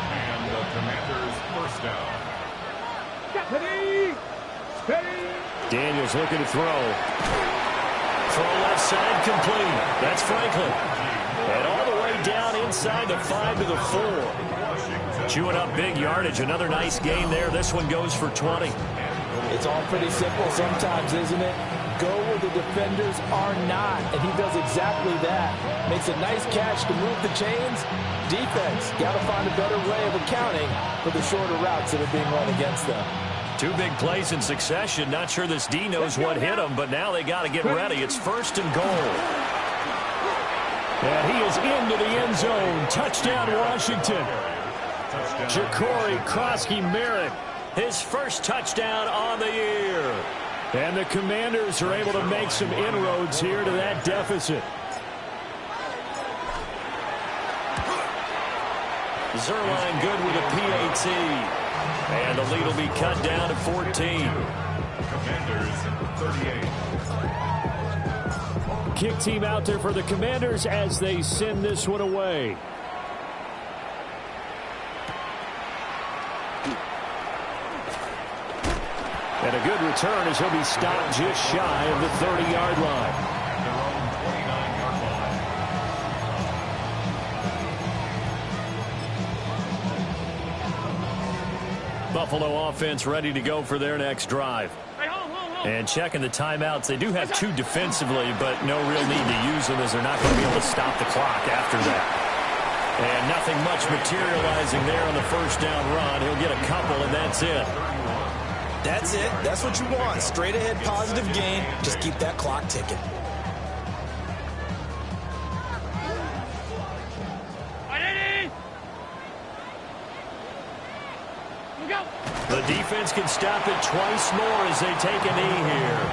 Speaker 3: And the Commanders' 1st down.
Speaker 7: Daniels looking to throw.
Speaker 2: Throw left side complete. That's Franklin. And all the way down inside the 5 to the 4. Chewing up big yardage. Another nice gain there. This one goes for 20.
Speaker 6: It's all pretty simple sometimes, isn't it? go where the defenders are not, and he does exactly that. Makes a nice catch to move the chains. Defense, got to find a better way of accounting for the shorter routes that are being run against them.
Speaker 2: 2 big plays in succession. Not sure this D knows what hit him, but now they got to get ready. It's 1st and goal.
Speaker 7: And he is into the end zone. Touchdown, Washington. Ja'Cory Krosky-Merritt,
Speaker 2: his first touchdown on the year.
Speaker 7: And the Commanders are able to make some inroads here to that deficit.
Speaker 2: Zerline good with a PAT. And the lead will be cut down to 14.
Speaker 3: Commanders 38.
Speaker 7: Kick team out there for the Commanders as they send this one away. And a good return as he'll be stopped just shy of the 30-yard line.
Speaker 3: Their own 29-yard line.
Speaker 2: Buffalo offense ready to go for their next drive. And checking the timeouts, they do have 2 defensively, but no real need to use them as they're not going to be able to stop the clock after that. And nothing much materializing there on the first down run. He'll get a couple, and that's it.
Speaker 4: That's it. That's what you want. Straight ahead positive gain. Just keep that clock ticking.
Speaker 2: The defense can stop it twice more as they take a knee here.